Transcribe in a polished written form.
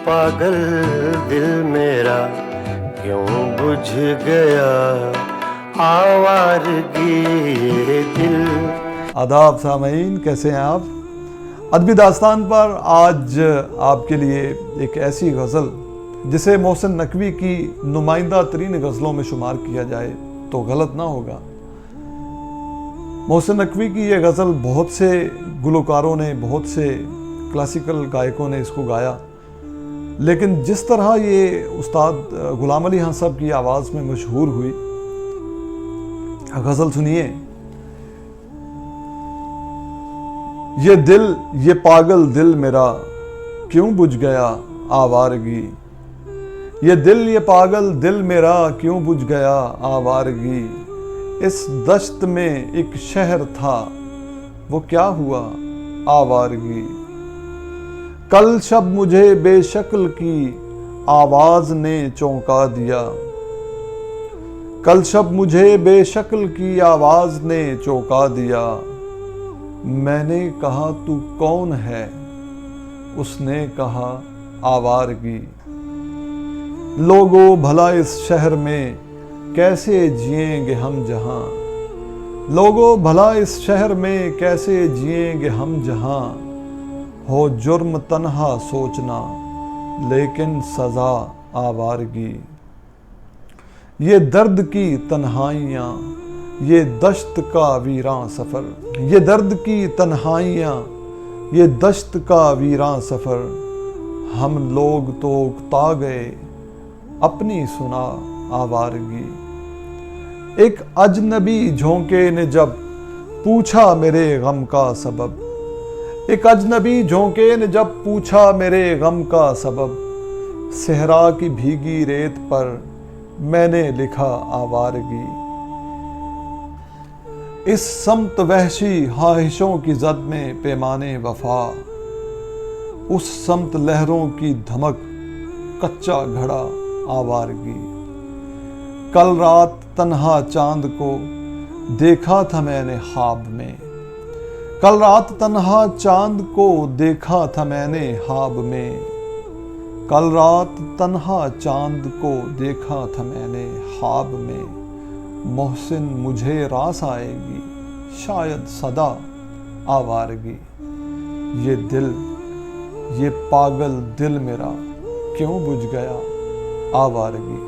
पागल दिल मेरा क्यों बुझ गया आवारगी ये दिल। आदाब सामीन, कैसे हैं आप? अदबी दास्तान पर आज आपके लिए एक ऐसी गज़ल जिसे मोहसिन नकवी की नुमाइंदा तरीन गज़लों में शुमार किया जाए तो गलत ना होगा। मोहसिन नकवी की ये गज़ल बहुत से गुलकारों ने, बहुत से क्लासिकल गायकों ने इसको गाया, लेकिन जिस तरह ये उस्ताद गुलाम अली खान साहब की आवाज़ में मशहूर हुई, गज़ल सुनिए। ये दिल, ये पागल दिल मेरा क्यों बुझ गया आवारगी। ये दिल, ये पागल दिल मेरा क्यों बुझ गया आवारगी। इस दश्त में एक शहर था, वो क्या हुआ आवारगी। कल शब मुझे बेशक्ल की आवाज ने चौंका दिया। कल शब मुझे बेशक्ल की आवाज ने चौंका दिया। मैंने कहा तू कौन है, उसने कहा आवारगी। लोगों भला इस शहर में कैसे जिएंगे हम जहां। लोगों भला इस शहर में कैसे जिएंगे हम जहां। हो जुर्म तन्हा सोचना लेकिन सजा आवारगी। ये दर्द की तन्हाइयाँ, ये दश्त का वीरां सफ़र। ये दर्द की तन्हाइयाँ, ये दश्त का वीरां सफ़र। हम लोग तो उकता गए अपनी सुना आवारगी। एक अजनबी झोंके ने जब पूछा मेरे गम का सबब। एक अजनबी झोंके ने जब पूछा मेरे गम का सबब। सहरा की भीगी रेत पर मैंने लिखा आवारगी। इस समत वहशी ख्वाहिशों की जद में पैमाने वफा। उस समत लहरों की धमक कच्चा घड़ा आवारगी। कल रात तन्हा चांद को देखा था मैंने ख्वाब में। कल रात तन्हा चांद को देखा था मैंने ख्वाब में। कल रात तन्हा चांद को देखा था मैंने ख्वाब में। मोहसिन मुझे रास आएगी शायद सदा आवारगी। ये दिल, ये पागल दिल मेरा क्यों बुझ गया आवारगी।